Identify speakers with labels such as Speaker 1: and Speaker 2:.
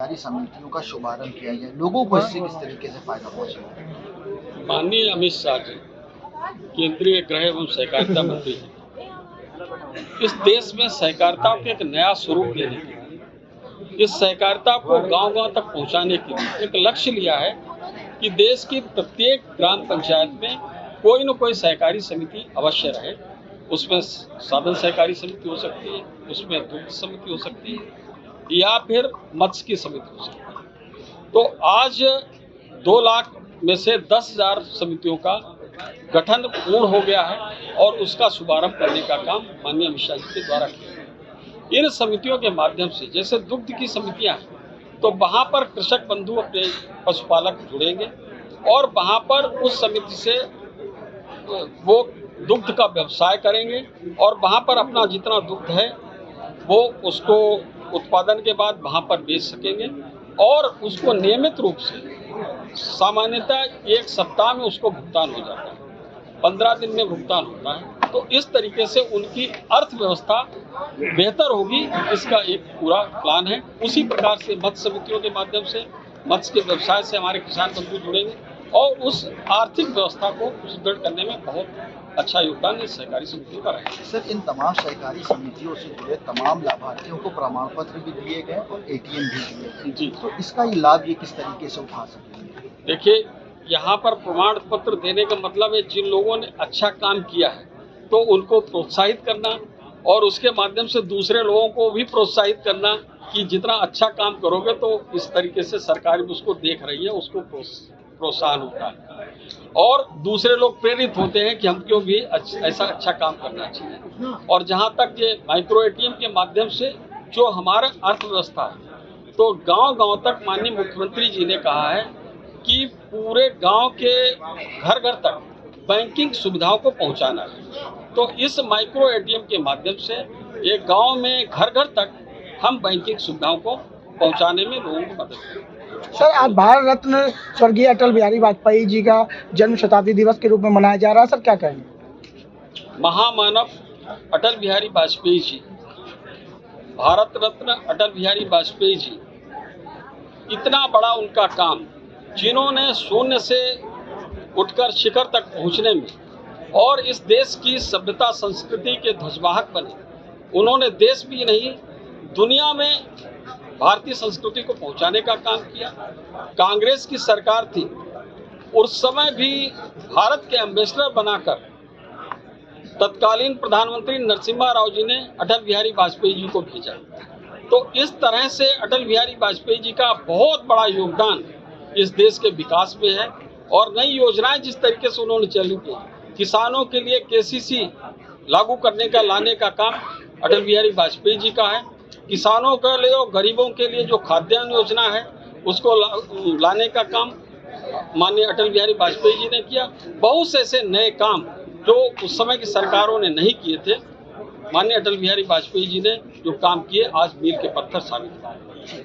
Speaker 1: सारी समितियों का शुभारंभ किया गया, लोगों को इससे किस तरीके से फायदा पहुंचेगा?
Speaker 2: माननीय अमित शाह जी, केंद्रीय गृह एवं सहकारिता मंत्री जी, इस देश में सहकारिता को एक नया स्वरूप देने के लिए, इस सहकारिता को गांव-गांव तक पहुंचाने के लिए एक लक्ष्य लिया है कि देश की प्रत्येक ग्राम पंचायत में कोई न कोई सहकारी समिति अवश्य रहे। उसमें साधन सहकारी समिति हो सकती है, उसमें दुग्ध समिति हो सकती है या फिर मत्स्य की समिति हो सकती है। तो आज 2 लाख में से 10,000 समितियों का गठन पूर्ण हो गया है और उसका शुभारंभ करने का काम माननीय अमित शाह जी के द्वारा किया गया। इन समितियों के माध्यम से जैसे दुग्ध की समितियां हैं, तो वहां पर कृषक बंधु अपने पशुपालक जुड़ेंगे और वहां पर उस समिति से वो दुग्ध का व्यवसाय करेंगे और वहां पर अपना जितना दुग्ध है वो उसको उत्पादन के बाद वहां पर बेच सकेंगे और उसको नियमित रूप से सामान्यतः 1 सप्ताह में उसको भुगतान हो जाता है, 15 दिन में भुगतान होता है। तो इस तरीके से उनकी अर्थव्यवस्था बेहतर होगी, इसका एक पूरा प्लान है। उसी प्रकार से मत्स्य समितियों के माध्यम से मत्स्य के व्यवसाय से हमारे किसान बंधु जुड़ेंगे और उस आर्थिक व्यवस्था को सुदृढ़ करने में बहुत अच्छा योगदान इस सहकारी समितियों का रहेगा।
Speaker 1: सर, इन तमाम सहकारी समितियों से जुड़े तमाम लाभार्थियों को प्रमाण पत्र भी दिए गए और एटीएम भी दिए गए
Speaker 2: जी,
Speaker 1: तो इसका लाभ ये किस तरीके से उठा सकेंगे?
Speaker 2: देखिए, यहाँ पर प्रमाण पत्र देने का मतलब है जिन लोगों ने अच्छा काम किया है तो उनको प्रोत्साहित करना और उसके माध्यम से दूसरे लोगों को भी प्रोत्साहित करना कि जितना अच्छा काम करोगे तो इस तरीके से सरकार भी उसको देख रही है, उसको प्रोत्साहन होता है और दूसरे लोग प्रेरित होते हैं कि हमको भी ऐसा अच्छा काम करना चाहिए। और जहाँ तक ये माइक्रो एटीएम के माध्यम से जो हमारा अर्थव्यवस्था है, तो गांव-गांव तक माननीय मुख्यमंत्री जी ने कहा है कि पूरे गांव के घर-घर तक बैंकिंग सुविधाओं को पहुंचाना है। तो इस माइक्रो एटीएम के माध्यम से एक गांव में घर-घर तक हम बैंकिंग सुविधाओं को पहुंचाने में लोगों को मदद करेंगे।
Speaker 3: सर, आज भारत रत्न स्वर्गीय अटल बिहारी वाजपेयी जी का जन्म शताब्दी दिवस के रूप में मनाया जा रहा है, सर क्या कहेंगे?
Speaker 2: महामानव अटल बिहारी वाजपेयी जी, भारत रत्न अटल बिहारी वाजपेयी जी, इतना बड़ा उनका काम, जिन्होंने शून्य से उठकर शिखर तक पहुंचने में और इस देश की सभ्यता संस्कृति के ध्वजवाहक बने। उन्होंने देश भी नहीं दुनिया में भारतीय संस्कृति को पहुंचाने का काम किया। कांग्रेस की सरकार थी, उस समय भी भारत के एम्बेसडर बनाकर तत्कालीन प्रधानमंत्री नरसिम्हा राव जी ने अटल बिहारी वाजपेयी जी को भेजा। तो इस तरह से अटल बिहारी वाजपेयी जी का बहुत बड़ा योगदान इस देश के विकास में है और नई योजनाएं जिस तरीके से उन्होंने चालू की, किसानों के लिए केसीसी लागू करने का लाने का काम अटल बिहारी वाजपेयी जी का है। किसानों के लिए और गरीबों के लिए जो खाद्यान्न योजना है उसको लाने का काम माननीय अटल बिहारी वाजपेयी जी ने किया। बहुत से ऐसे नए काम जो उस समय की सरकारों ने नहीं किए थे, माननीय अटल बिहारी वाजपेयी जी ने जो काम किए आज मील के पत्थर साबित हुए।